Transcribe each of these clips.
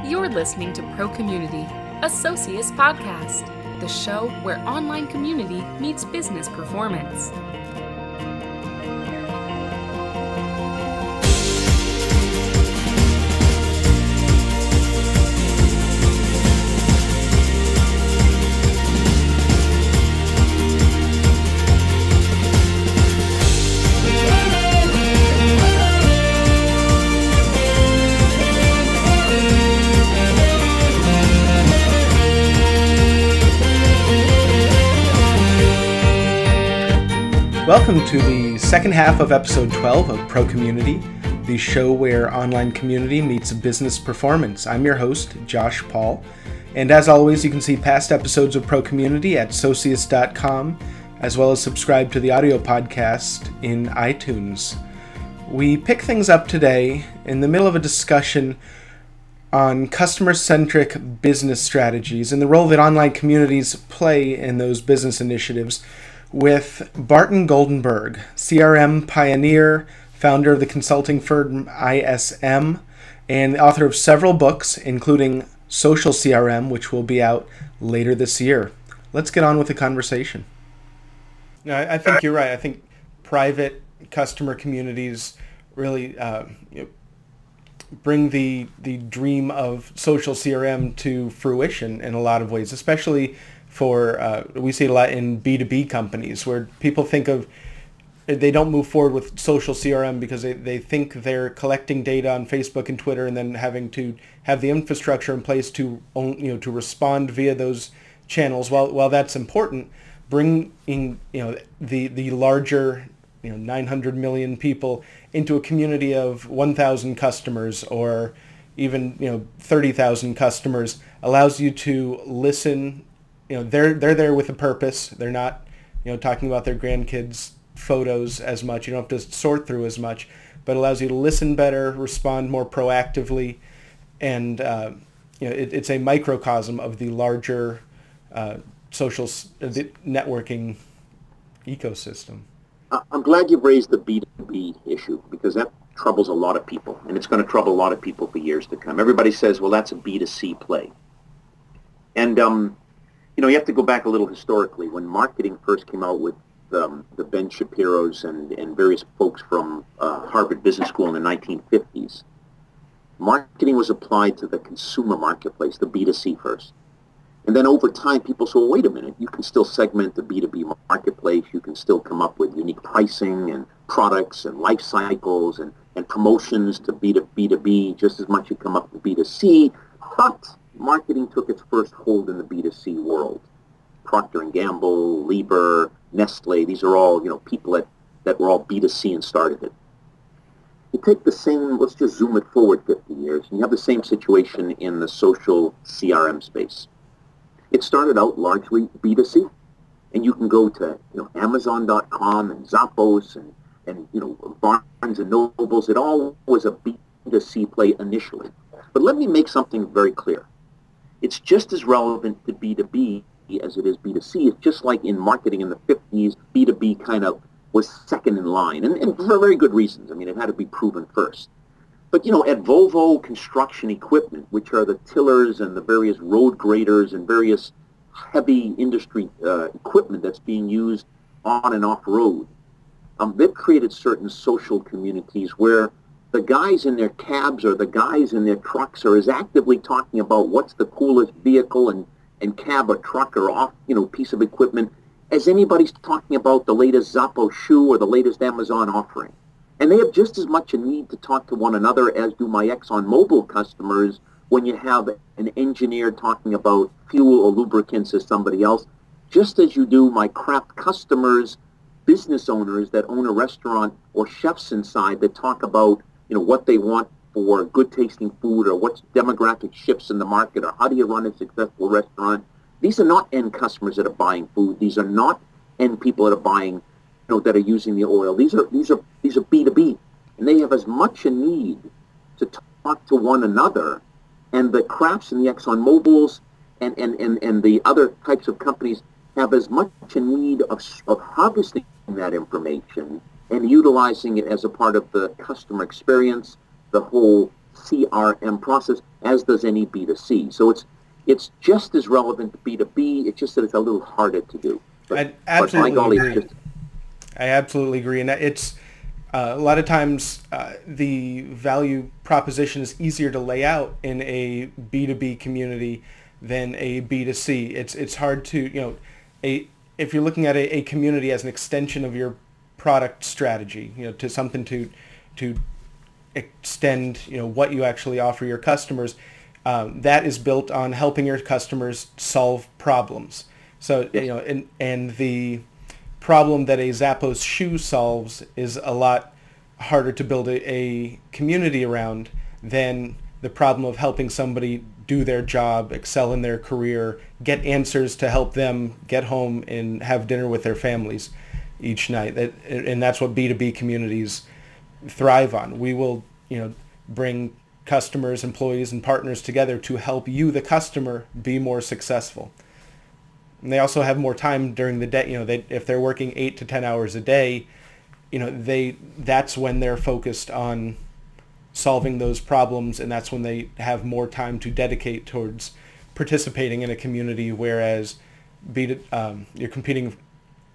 You're listening to Pro Community, a Socius podcast, the show where online community meets business performance. Welcome to the second half of episode 12 of Pro Community, the show where online community meets business performance. I'm your host, Josh Paul, and as always, you can see past episodes of Pro Community at socius.com, as well as subscribe to the audio podcast in iTunes. We pick things up today in the middle of a discussion on customer-centric business strategies and the role that online communities play in those business initiatives, with Barton Goldenberg, CRM pioneer, founder of the consulting firm ISM, and the author of several books, including Social CRM, which will be out later this year. Let's get on with the conversation. No, I think you're right. I think private customer communities really bring the dream of social CRM to fruition in a lot of ways, especially for, we see a lot in B2B companies where people think of, they don't move forward with social CRM because they think they're collecting data on Facebook and Twitter and then having to have the infrastructure in place to respond via those channels. While that's important, bringing the larger 900 million people into a community of 1,000 customers or even 30,000 customers allows you to listen. They're there with a purpose. They're not talking about their grandkids' photos as much. You don't have to sort through as much, but allows you to listen better, respond more proactively, and it's a microcosm of the larger social networking ecosystem. I'm glad you've raised the B2B issue because that troubles a lot of people, and it's going to trouble a lot of people for years to come. Everybody says, well, that's a B2C play. And you have to go back a little historically. When marketing first came out with the Ben Shapiro's and various folks from Harvard Business School in the 1950s, marketing was applied to the consumer marketplace, the B2C first. And then over time, people said, well, wait a minute, you can still segment the B2B marketplace. You can still come up with unique pricing and products and life cycles and promotions to B2B just as much you come up with B2C. But marketing took its first hold in the B2C world. Procter & Gamble, Lieber, Nestle, these are all, people that were all B2C and started it. You take the same, let's just zoom it forward 50 years, and you have the same situation in the social CRM space. It started out largely B2C, and you can go to Amazon.com and Zappos and Barnes and Nobles. It all was a B2C play initially. But let me make something very clear. It's just as relevant to B2B as it is B2C. It's just like in marketing in the 50s, B2B kind of was second in line, and for very good reasons. I mean, it had to be proven first. But, at Volvo Construction Equipment, which are the tillers and the various road graders and various heavy industry equipment that's being used on and off road, they've created certain social communities where the guys in their cabs or the guys in their trucks are as actively talking about what's the coolest vehicle and cab or truck or off, piece of equipment as anybody's talking about the latest Zappos shoe or the latest Amazon offering. And they have just as much a need to talk to one another as do my ExxonMobil customers when you have an engineer talking about fuel or lubricants as somebody else, just as you do my craft customers, business owners that own a restaurant or chefs inside that talk about what they want for good tasting food or what's demographic shifts in the market or how do you run a successful restaurant. These are not end customers that are buying food. These are not end people that are buying, that are using the oil. These are B2B, and they have as much a need to talk to one another. And the Crafts and the ExxonMobils and the other types of companies have as much a need of harvesting that information and utilizing it as a part of the customer experience, the whole CRM process, as does any B2C. So it's just as relevant to B2B. It's just that it's a little harder to do. I absolutely agree. Just, I absolutely agree, and it's a lot of times the value proposition is easier to lay out in a B2B community than a B2C. It's hard to if you're looking at a community as an extension of your product strategy, to something to extend what you actually offer your customers. That is built on helping your customers solve problems. So, and the problem that a Zappos shoe solves is a lot harder to build a community around than the problem of helping somebody do their job, excel in their career, get answers to help them get home and have dinner with their families each night. And that's what B2B communities thrive on. We will, bring customers, employees, and partners together to help you, the customer, be more successful. And they also have more time during the day. If they're working 8 to 10 hours a day, that's when they're focused on solving those problems, and that's when they have more time to dedicate towards participating in a community. Whereas you're competing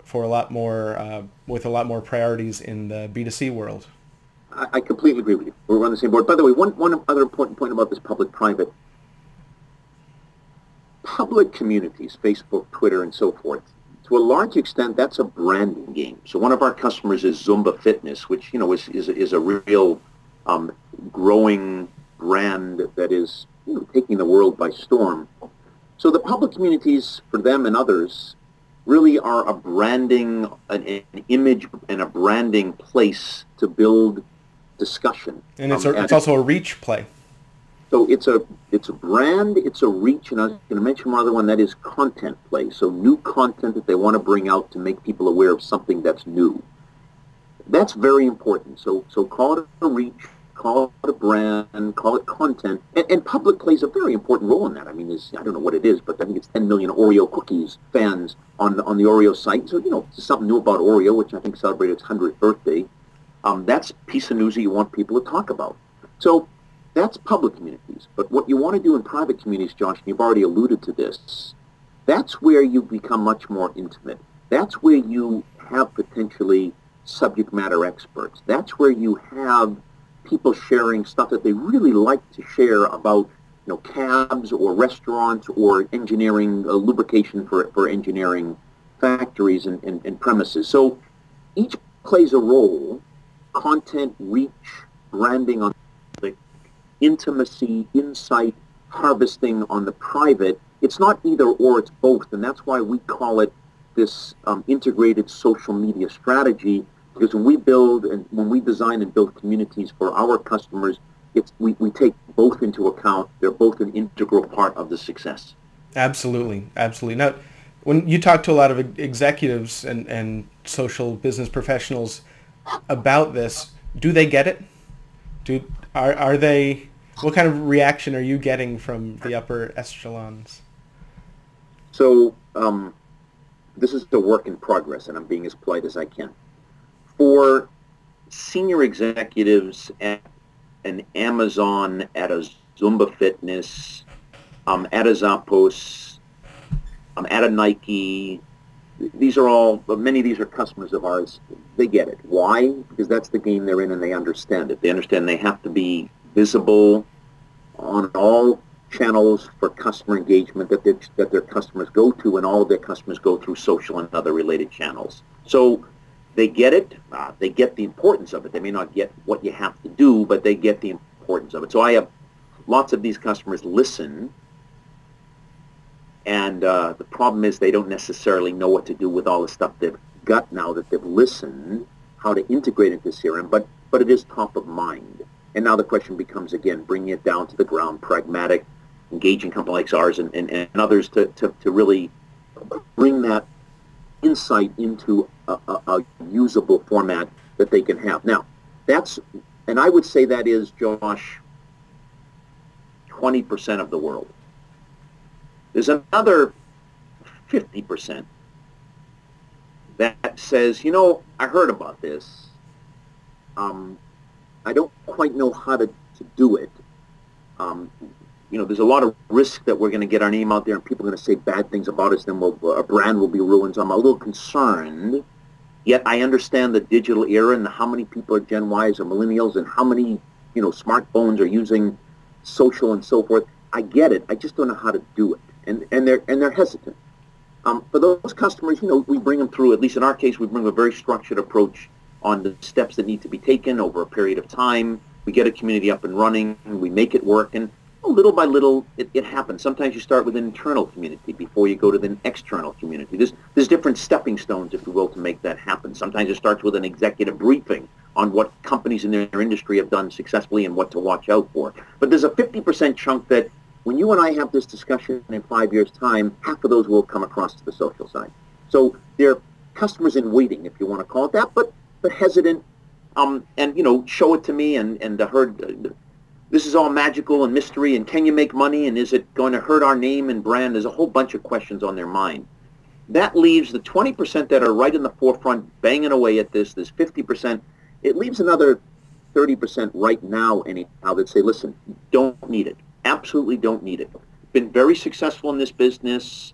for a lot more with a lot more priorities in the B2C world. I completely agree with you. We're on the same board. By the way, one other important point about this public-private. Public communities, Facebook, Twitter, and so forth, to a large extent, that's a branding game. So one of our customers is Zumba Fitness, which, is a real growing brand that is taking the world by storm. So the public communities, for them and others, really are a branding, an image and a branding place to build discussion. And it's also a reach play. So it's a brand, it's a reach, and I was going to mention one other one, that is content play. So new content that they want to bring out to make people aware of something that's new. That's very important. So call it a reach, call it a brand, call it content, and public plays a very important role in that. I mean, I don't know what it is, but I think it's 10 million Oreo cookies fans on the Oreo site. So, something new about Oreo, which I think celebrated its 100th birthday. That's a piece of news that you want people to talk about. So that's public communities. But what you want to do in private communities, Josh, and you've already alluded to this, that's where you become much more intimate. That's where you have potentially subject matter experts. That's where you have people sharing stuff that they really like to share about, cabs or restaurants or engineering, lubrication for engineering factories and premises. So each plays a role: content, reach, branding on the intimacy, insight, harvesting on the private. It's not either or, it's both, and that's why we call it this integrated social media strategy, because when we design and build communities for our customers, we take both into account. They're both an integral part of the success. Absolutely. Now, when you talk to a lot of executives and social business professionals about this, do they get it? Are they? What kind of reaction are you getting from the upper echelons? So this is a work in progress, and I'm being as polite as I can. For senior executives at an Amazon, at a Zumba Fitness, at a Zappos, at a Nike, many of these are customers of ours. They get it. Why? Because that's the game they're in, and they understand it. They understand they have to be visible on all channels for customer engagement that their customers go to, and all of their customers go through social and other related channels. So they get it. They get the importance of it. They may not get what you have to do, but they get the importance of it. So I have lots of these customers listen, and the problem is they don't necessarily know what to do with all the stuff they've got now that they've listened, how to integrate into CRM, but it is top of mind. And now the question becomes, again, bringing it down to the ground, pragmatic, engaging companies like ours and others to really bring that insight into a usable format that they can have. Now, and I would say that is, Josh, 20% of the world. There's another 50% that says, I heard about this. I don't quite know how to do it, There's a lot of risk that we're going to get our name out there and people are going to say bad things about us, then our brand will be ruined. So I'm a little concerned. Yet I understand the digital era and how many people are Gen Ys or millennials and how many, smartphones are using social and so forth. I get it. I just don't know how to do it. And they're hesitant. For those customers, we bring them through, at least in our case, we bring a very structured approach on the steps that need to be taken over a period of time. We get a community up and running, and we make it work, and little by little, it happens. Sometimes you start with an internal community before you go to the external community. There's different stepping stones, if you will, to make that happen. Sometimes it starts with an executive briefing on what companies in their industry have done successfully and what to watch out for. But there's a 50% chunk that when you and I have this discussion in 5 years' time, half of those will come across to the social side. So they're customers in waiting, if you want to call it that, but hesitant. And show it to me, and I heard this is all magical and mystery, and can you make money, and is it going to hurt our name and brand? There's a whole bunch of questions on their mind. That leaves the 20% that are right in the forefront, banging away at this. There's 50%. It leaves another 30% right now, anyhow, that say, listen, don't need it. Absolutely don't need it. Been very successful in this business.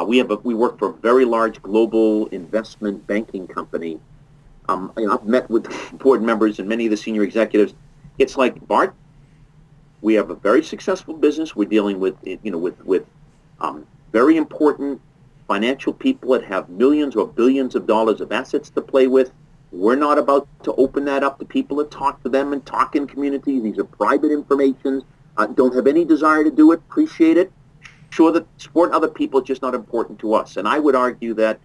We work for a very large global investment banking company. I've met with board members and many of the senior executives. It's like, Bart, we have a very successful business. We're dealing with very important financial people that have millions or billions of dollars of assets to play with. We're not about to open that up to people that talk to them and talk in communities. These are private information. Don't have any desire to do it. Appreciate it. Sure that support other people is just not important to us. And I would argue that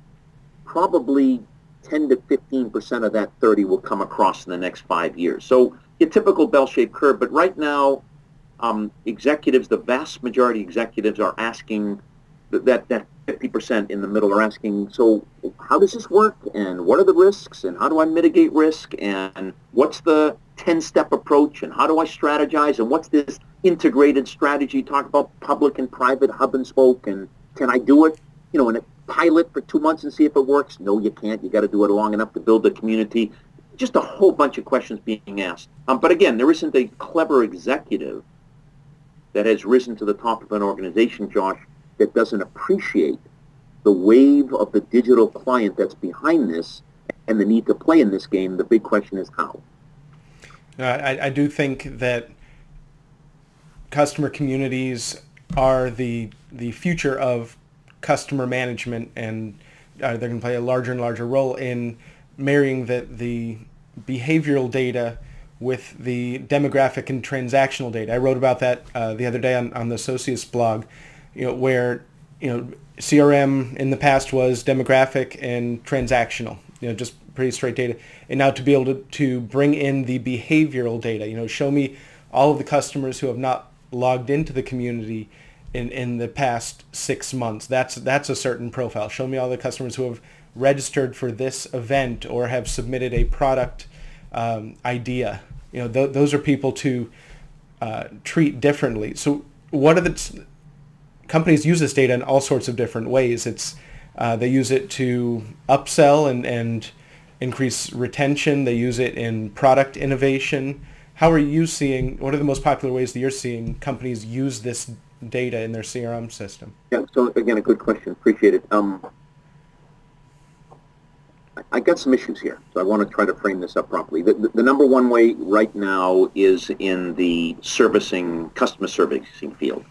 probably 10 to 15% of that 30 will come across in the next 5 years. So your typical bell-shaped curve. But right now, executives, the vast majority of executives are asking that 50% in the middle are asking, so how does this work, and what are the risks, and how do I mitigate risk, and what's the 10-step approach, and how do I strategize, and what's this integrated strategy? Talk about public and private hub and spoke, and can I do it, in a pilot for 2 months and see if it works? No, you can't. You got to do it long enough to build a community. Just a whole bunch of questions being asked. But again, there isn't a clever executive that has risen to the top of an organization, Josh, that doesn't appreciate the wave of the digital client that's behind this and the need to play in this game. The big question is how. I do think that customer communities are the future of customer management, and they're going to play a larger and larger role in marrying the behavioral data with the demographic and transactional data. I wrote about that the other day on the Associates blog, where CRM in the past was demographic and transactional, just pretty straight data, and now to be able to bring in the behavioral data, show me all of the customers who have not logged into the community in the past 6 months. That's a certain profile. Show me all the customers who have registered for this event or have submitted a product idea. Those are people to treat differently. So what are the companies use this data in all sorts of different ways. They use it to upsell and increase retention. They use it in product innovation. How are you seeing, what are the most popular ways that you're seeing companies use this data in their CRM system? Yeah, so again, a good question. Appreciate it. I got some issues here, so I want to try to frame this up properly. The number one way right now is in the customer servicing field.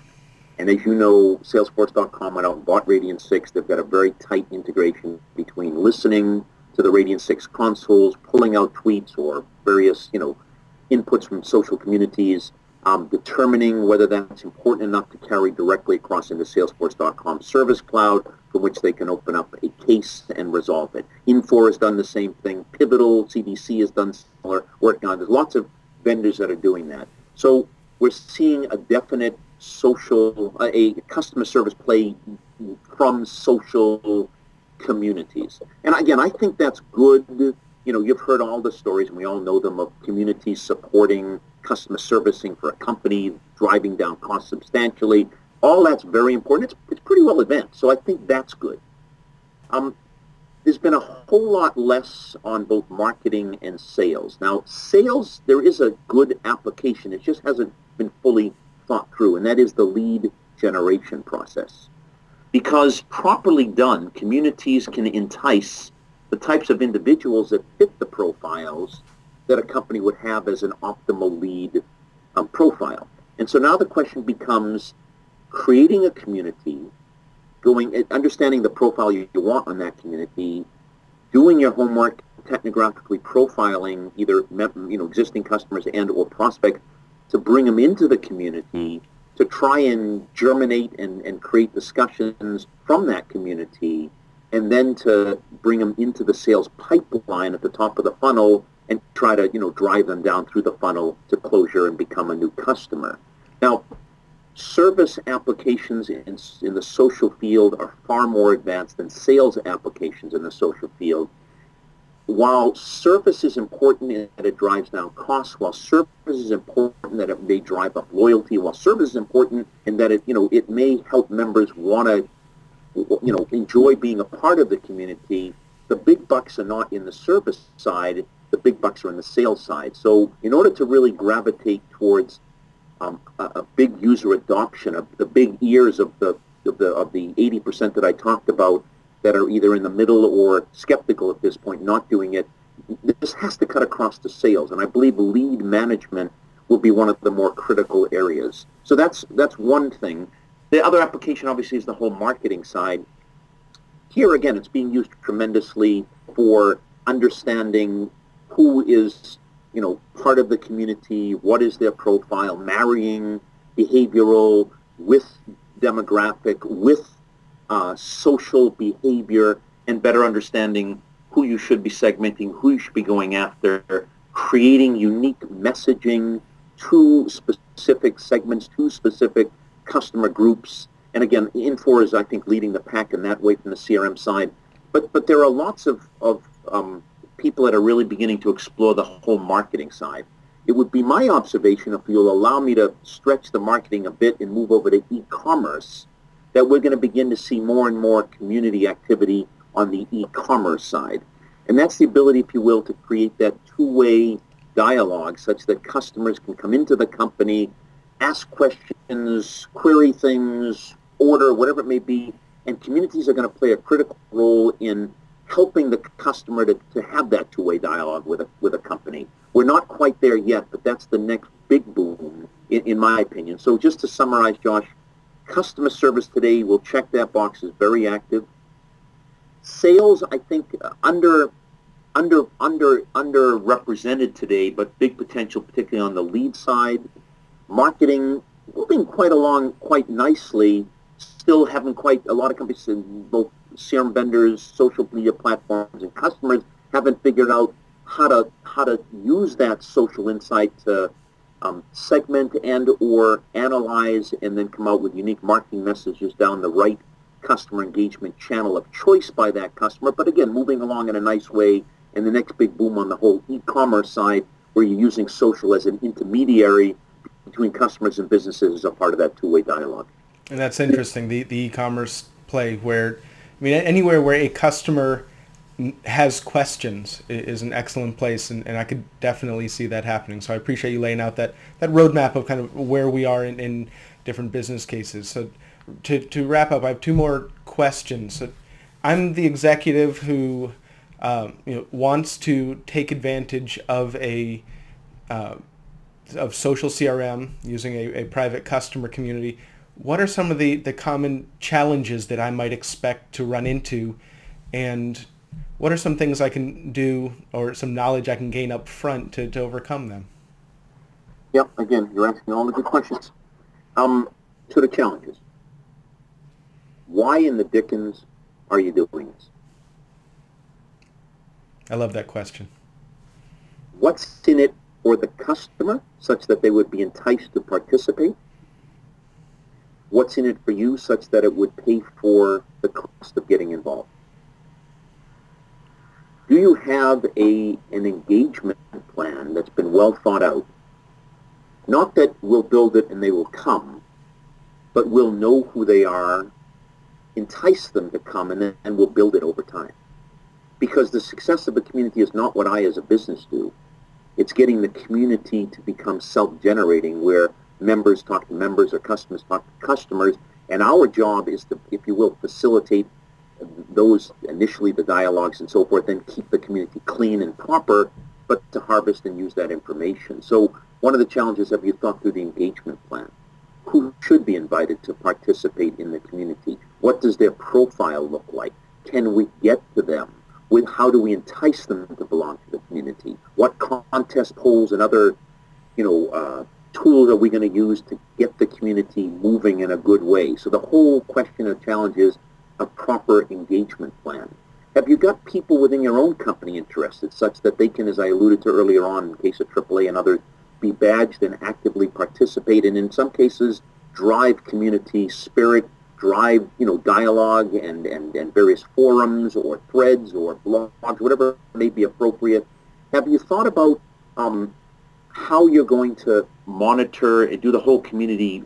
And as you know, Salesforce.com went out and bought Radian 6. They've got a very tight integration between listening to the Radian 6 consoles, pulling out tweets or various, inputs from social communities, determining whether that's important enough to carry directly across into Salesforce.com Service Cloud, from which they can open up a case and resolve it. Infor has done the same thing. Pivotal, CDC has done similar, working on. There's lots of vendors that are doing that. So we're seeing a definite a customer service play from social communities. And again, I think that's good. You've heard all the stories, and we all know them, of communities supporting customer servicing for a company, driving down costs substantially. All that's very important. It's pretty well advanced, so I think that's good. There's been a whole lot less on both marketing and sales. Now, sales, there is a good application. It just hasn't been fully thought through, and that is the lead generation process. Because properly done, communities can entice the types of individuals that fit the profiles that a company would have as an optimal lead profile. And so now the question becomes creating a community, understanding the profile you want on that community, doing your homework, technographically profiling either existing customers and or prospects to bring them into the community, to try and germinate and create discussions from that community, and then to bring them into the sales pipeline at the top of the funnel and try to drive them down through the funnel to closure and become a new customer. Now, service applications in the social field are far more advanced than sales applications in the social field. While service is important in that it drives down costs, while service is important that it may drive up loyalty, while service is important in that it may help members want to enjoy being a part of the community, the big bucks are not in the service side, the big bucks are in the sales side. So in order to really gravitate towards a big user adoption, of the big ears of the 80% that I talked about that are either in the middle or skeptical at this point, not doing it, this has to cut across to sales. And I believe lead management will be one of the more critical areas. So that's one thing. The other application obviously is the whole marketing side. Here again, it's being used tremendously for understanding who is part of the community, what is their profile, marrying behavioral with demographic, with social behavior, and better understanding who you should be segmenting, who you should be going after, creating unique messaging to specific segments, to specific customer groups. And again, Infor is, I think, leading the pack in that way from the CRM side. But there are lots of people that are really beginning to explore the whole marketing side. It would be my observation, if you'll allow me to stretch the marketing a bit and move over to e-commerce, that we're going to begin to see more and more community activity on the e-commerce side. And that's the ability, if you will, to create that two-way dialogue such that customers can come into the company, ask questions, query things, order, whatever it may be, and communities are going to play a critical role in helping the customer to have that two-way dialogue with a company. We're not quite there yet, but that's the next big boom, in my opinion. So just to summarize, Josh, customer service today will check that box, is very active. Sales, I think, underrepresented today, but big potential, particularly on the lead side. Marketing moving quite along quite nicely. Still haven't quite, a lot of companies, both CRM vendors, social media platforms, and customers haven't figured out how to use that social insight to segment and or analyze and then come out with unique marketing messages down the right customer engagement channel of choice by that customer. But again, moving along in a nice way. And the next big boom on the whole e-commerce side, where you're using social as an intermediary between customers and businesses, as a part of that two-way dialogue. And that's interesting, the e-commerce play, where, I mean, anywhere where a customer has questions is an excellent place, and I could definitely see that happening. So I appreciate you laying out that roadmap of kind of where we are in different business cases. So to wrap up, I have two more questions. So I'm the executive who wants to take advantage of of social CRM using a private customer community. What are some of the common challenges that I might expect to run into, and what are some things I can do or some knowledge I can gain up front to overcome them? Yep, again, you're asking all the good questions. To the challenges. Why in the dickens are you doing this? I love that question. What's in it for the customer such that they would be enticed to participate? What's in it for you such that it would pay for the cost of getting involved? Do you have an engagement plan that's been well thought out? Not that we'll build it and they will come, but we'll know who they are, entice them to come, and then we'll build it over time. Because the success of a community is not what I as a business do. It's getting the community to become self-generating, where members talk to members, or customers talk to customers, and our job is to, if you will, facilitate those, initially the dialogues and so forth, and keep the community clean and proper, but to harvest and use that information. So one of the challenges, have you thought through the engagement plan? Who should be invited to participate in the community? What does their profile look like? Can we get to them? How do we entice them to belong to the community? What contest polls and other, tools are we going to use to get the community moving in a good way? So the whole question or challenge is a proper engagement plan. Have you got people within your own company interested, such that they can, as I alluded to earlier on in case of AAA and others, be badged and actively participate, and in some cases drive community spirit, drive dialogue and various forums or threads or blogs, whatever may be appropriate? Have you thought about how you're going to monitor and do the whole community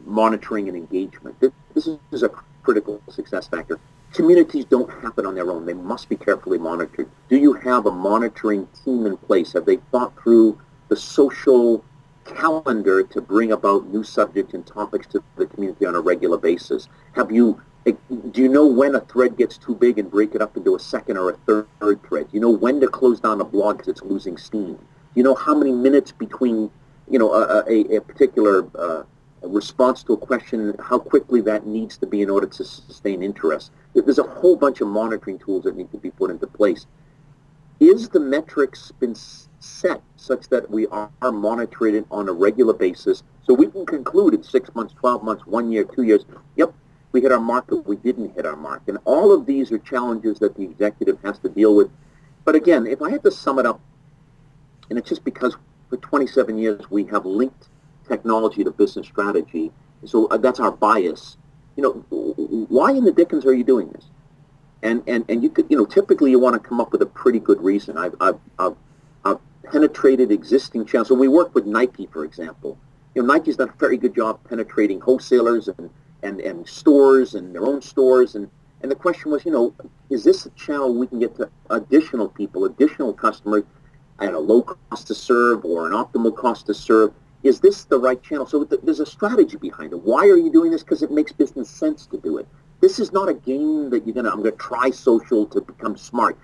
monitoring and engagement? This is a critical success factor. Communities don't happen on their own. They must be carefully monitored. Do you have a monitoring team in place? Have they thought through the social calendar to bring about new subjects and topics to the community on a regular basis? Do you know when a thread gets too big and break it up into a second or a third thread? Do you know when to close down a blog because it's losing steam? Do you know how many minutes between a particular response to a question, how quickly that needs to be in order to sustain interest? There's a whole bunch of monitoring tools that need to be put into place. Is the metrics been set such that we are monitoring it on a regular basis, so we can conclude in 6 months, 12 months, 1 year, 2 years, yep, we hit our mark, but we didn't hit our mark? And all of these are challenges that the executive has to deal with. But again, if I had to sum it up, and it's just because for 27 years we have linked technology to business strategy, so that's our bias. Why in the dickens are you doing this? And you could, typically you want to come up with a pretty good reason. I've penetrated existing channels. So we work with Nike, for example. Nike's done a very good job penetrating wholesalers and stores and their own stores. And the question was, is this a channel we can get to additional people, additional customers at a low cost to serve or an optimal cost to serve? Is this the right channel? So there's a strategy behind it. Why are you doing this? Because it makes business sense to do it. This is not a game that I'm going to try social to become smart.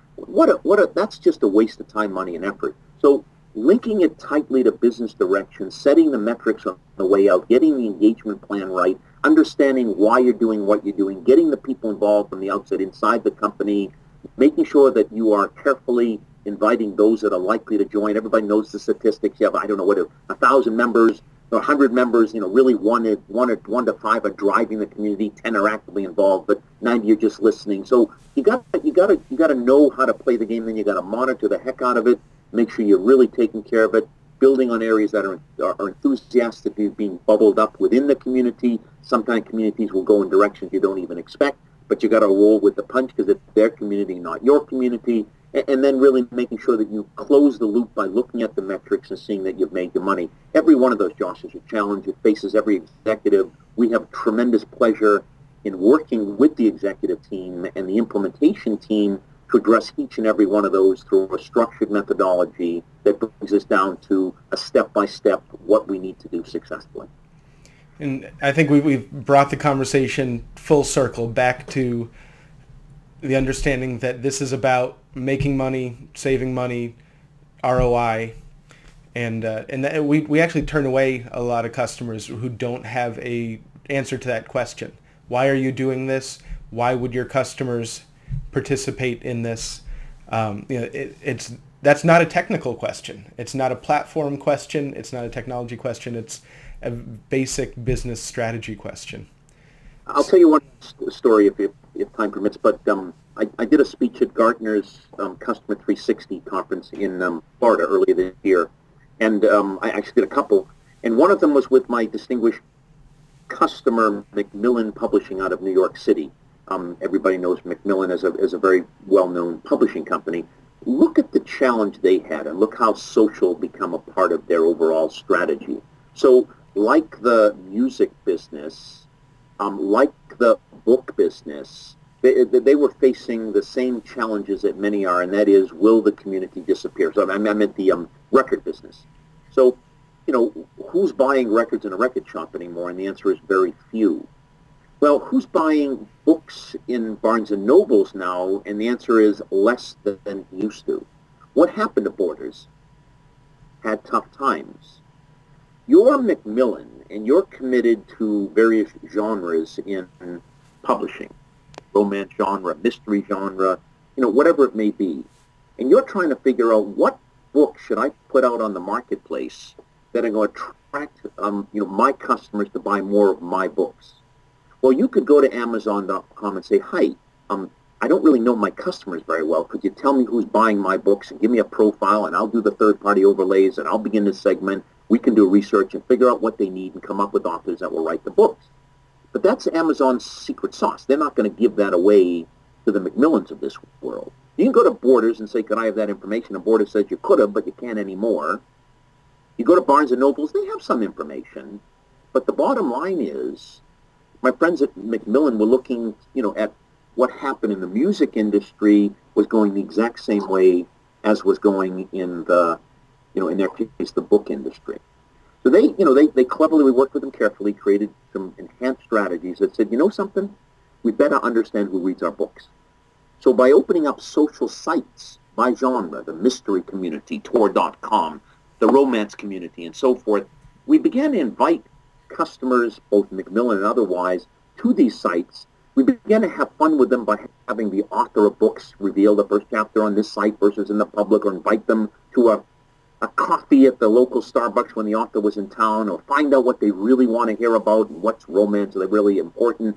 That's just a waste of time, money, and effort. So linking it tightly to business direction, setting the metrics on the way out, getting the engagement plan right, understanding why you're doing what you're doing, getting the people involved from the outset inside the company, making sure that you are carefully inviting those that are likely to join. Everybody knows the statistics. You have, 1,000 members or 100 members, really one to five are driving the community, 10 are actively involved, but 90 are just listening. So you got to know how to play the game, then you got to monitor the heck out of it, make sure you're really taking care of it, building on areas that are enthusiastically being bubbled up within the community. Sometimes communities will go in directions you don't even expect, but you got to roll with the punch because it's their community, not your community. And then really making sure that you close the loop by looking at the metrics and seeing that you've made your money. Every one of those, Josh, is a challenge. It faces every executive. We have tremendous pleasure in working with the executive team and the implementation team to address each and every one of those through a structured methodology that brings us down to a step-by-step what we need to do successfully. And I think we've brought the conversation full circle back to the understanding that this is about making money, saving money, ROI, and that we actually turn away a lot of customers who don't have a answer to that question. Why are you doing this? Why would your customers participate in this? That's not a technical question. It's not a platform question. It's not a technology question. It's a basic business strategy question. I'll tell you one story if time permits, but I did a speech at Gartner's Customer 360 conference in Florida earlier this year, and I actually did a couple, and one of them was with my distinguished customer, Macmillan Publishing out of New York City. Everybody knows Macmillan as a very well-known publishing company. Look at the challenge they had, and look how social become a part of their overall strategy. So, like the music business, like the book business, they were facing the same challenges that many are, and that is, will the community disappear? So I meant the record business. So who's buying records in a record shop anymore? And the answer is very few. Well, who's buying books in Barnes and Nobles now? And the answer is less than used to. What happened to Borders? Had tough times. You're Macmillan, and you're committed to various genres in publishing, romance genre, mystery genre, whatever it may be. And you're trying to figure out what book should I put out on the marketplace that are going to attract, my customers to buy more of my books. Well, you could go to Amazon.com and say, hi, I don't really know my customers very well. Could you tell me who's buying my books and give me a profile, and I'll do the third-party overlays, and I'll begin to segment. We can do research and figure out what they need and come up with authors that will write the books. But that's Amazon's secret sauce. They're not going to give that away to the Macmillans of this world. You can go to Borders and say, could I have that information? And Borders says you could have, but you can't anymore. You go to Barnes & Nobles, they have some information. But the bottom line is, my friends at Macmillan were looking, at what happened in the music industry was going the exact same way as was going in the, in their case, the book industry. So they cleverly worked with them carefully, created some enhanced strategies that said, something? We better understand who reads our books. So by opening up social sites by genre, the mystery community, Tor.com, the romance community, and so forth, we began to invite customers, both Macmillan and otherwise, to these sites. We began to have fun with them by having the author of books reveal the first chapter on this site versus in the public, or invite them to a coffee at the local Starbucks when the author was in town, or find out what they really want to hear about and what's romance, are they really important.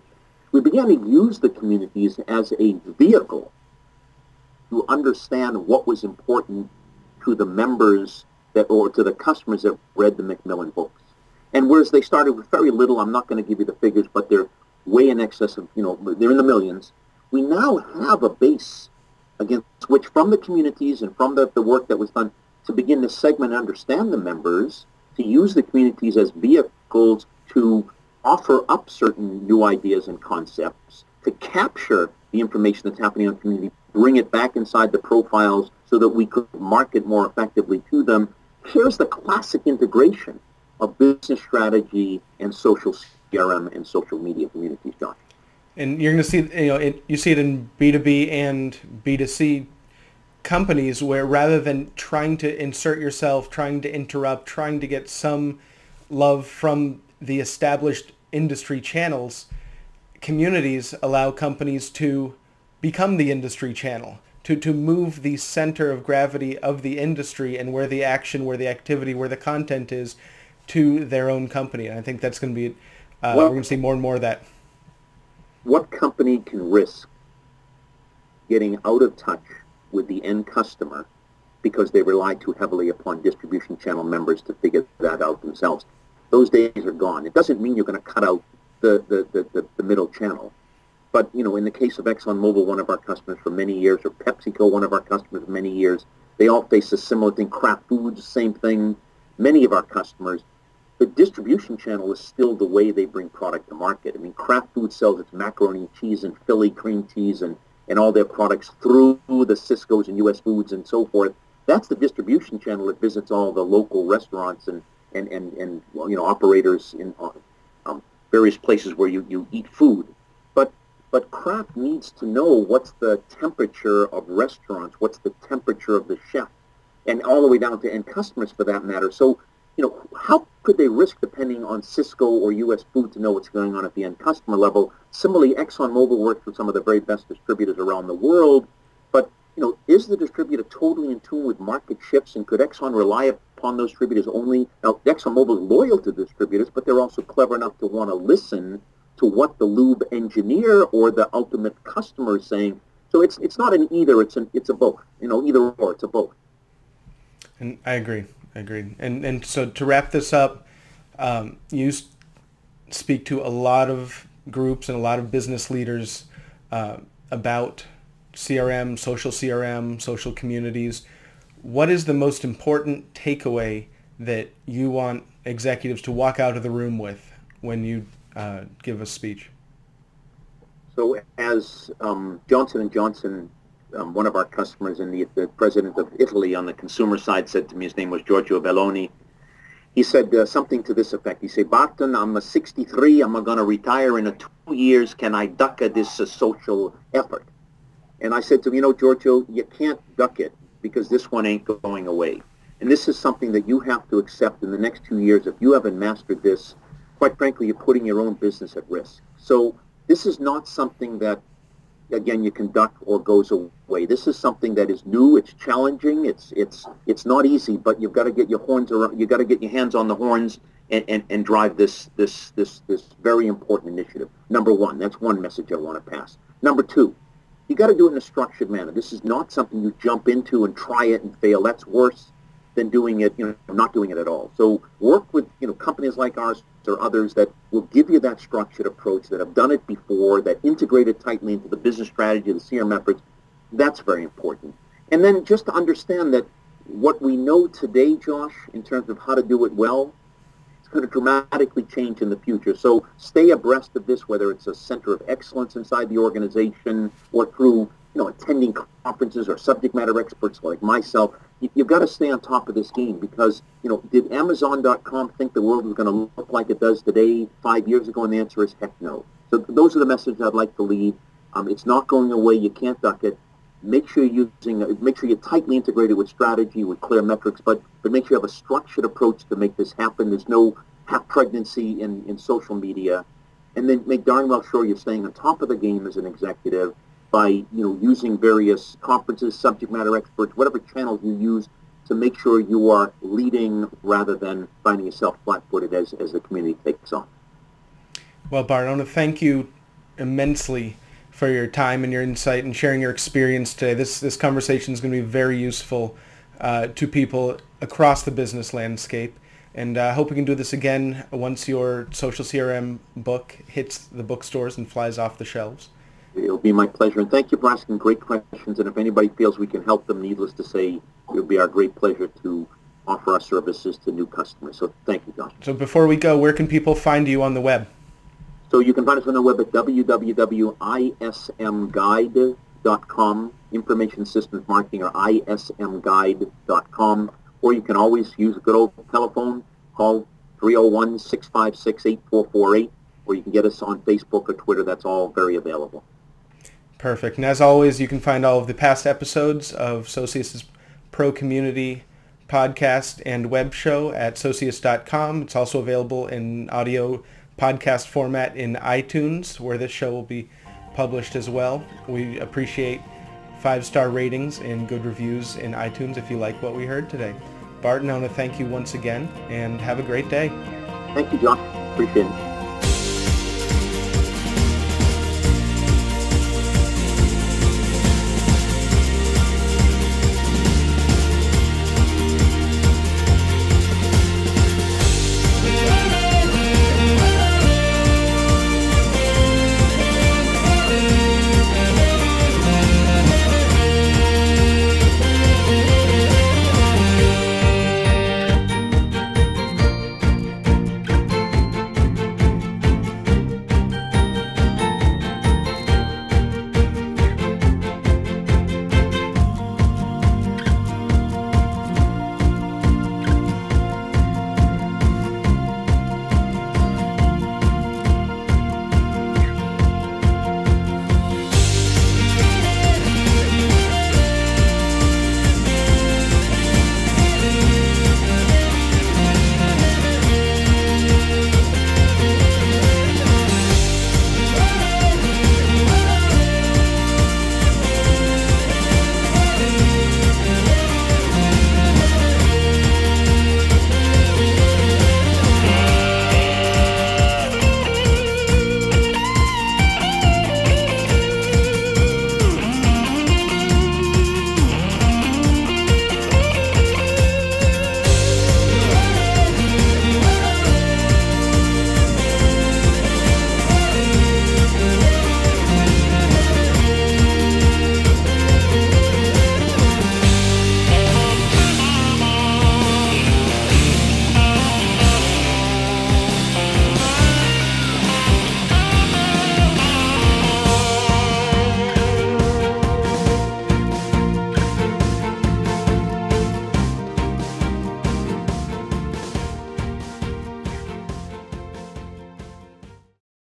We began to use the communities as a vehicle to understand what was important to the members or to the customers that read the Macmillan books. And whereas they started with very little, I'm not going to give you the figures, but they're way in excess of, they're in the millions. We now have a base against which, from the communities and from the work that was done, to begin to segment and understand the members, to use the communities as vehicles to offer up certain new ideas and concepts, to capture the information that's happening in the community, bring it back inside the profiles so that we could market more effectively to them. Here's the classic integration of business strategy and social CRM and social media communities, John. And you're going to see, you see it in B2B and B2C companies, where rather than trying to insert yourself, trying to interrupt, trying to get some love from the established industry channels, communities allow companies to become the industry channel, to move the center of gravity of the industry and where the action, where the activity, where the content is, to their own company. And I think that's going to be, we're going to see more and more of that. What company can risk getting out of touch with the end customer because they rely too heavily upon distribution channel members to figure that out themselves? Those days are gone. It doesn't mean you're going to cut out the middle channel. But, in the case of ExxonMobil, one of our customers for many years, or PepsiCo, one of our customers for many years, they all face a similar thing. Kraft Foods, same thing. Many of our customers, the distribution channel is still the way they bring product to market. I mean, Kraft Foods sells its macaroni and cheese and Philly cream cheese and all their products through the Cisco's and U.S. Foods and so forth. That's the distribution channel that visits all the local restaurants and operators in various places where you eat food. But Kraft needs to know what's the temperature of restaurants, what's the temperature of the chef, and all the way down to end customers for that matter. So, how could they risk depending on Cisco or U.S. Food to know what's going on at the end customer level? Similarly, ExxonMobil works with some of the very best distributors around the world, but, is the distributor totally in tune with market shifts, and could Exxon rely upon those distributors only? Now, ExxonMobil is loyal to distributors, but they're also clever enough to want to listen to what the lube engineer or the ultimate customer is saying. So it's not an either, it's a both. Either or, it's a both. And I agree. And so to wrap this up, you speak to a lot of groups and a lot of business leaders about CRM, social communities. What is the most important takeaway that you want executives to walk out of the room with when you give a speech? So as Johnson & Johnson, one of our customers and the president of Italy on the consumer side said to me, his name was Giorgio Belloni, He said something to this effect. He said, Barton, I'm 63. I'm going to retire in 2 years. Can I duck this social effort? And I said to him, you know, Giorgio, you can't duck it because this one ain't going away. And this is something that you have to accept in the next 2 years. If you haven't mastered this, quite frankly, you're putting your own business at risk. So this is not something that, again, you can duck or goes away. This is something that is new. It's challenging. It's not easy, but you've got to get your horns around. You've got to get your hands on the horns and drive this very important initiative. Number one, that's one message I want to pass. Number two, you got to do it in a structured manner. This is not something you jump into and try it and fail. That's worse than doing it, not doing it at all. So work with, companies like ours or others that will give you that structured approach, that have done it before, that integrate it tightly into the business strategy, the CRM efforts. That's very important. And then just to understand that what we know today, Josh, in terms of how to do it well, it's going to dramatically change in the future. So stay abreast of this, whether it's a center of excellence inside the organization or through attending conferences or subject matter experts like myself. You've got to stay on top of this game because, did Amazon.com think the world was going to look like it does today 5 years ago? And the answer is heck no. So those are the messages I'd like to leave. It's not going away. You can't duck it. Make sure you're tightly integrated with strategy, with clear metrics, but make sure you have a structured approach to make this happen. There's no half pregnancy in social media. And then make darn well sure you're staying on top of the game as an executive by using various conferences, subject matter experts, whatever channels you use to make sure you are leading rather than finding yourself flat-footed as the community takes on. Well, Bart, I want to thank you immensely for your time and your insight and sharing your experience today. This conversation is going to be very useful to people across the business landscape. And I hope we can do this again once your social CRM book hits the bookstores and flies off the shelves. It'll be my pleasure. And thank you for asking great questions. And if anybody feels we can help them, needless to say, it'll be our great pleasure to offer our services to new customers. So thank you, John. So before we go, where can people find you on the web? So you can find us on the web at www.ismguide.com, Information Systems Marketing, or ismguide.com. Or you can always use a good old telephone, call 301-656-8448, or you can get us on Facebook or Twitter. That's all very available. Perfect. And as always, you can find all of the past episodes of Socius' Pro Community podcast and web show at socius.com. It's also available in audio podcast format in iTunes, where this show will be published as well. We appreciate 5-star ratings and good reviews in iTunes if you like what we heard today. Barton, I want to thank you once again, and have a great day. Thank you, John. Appreciate it.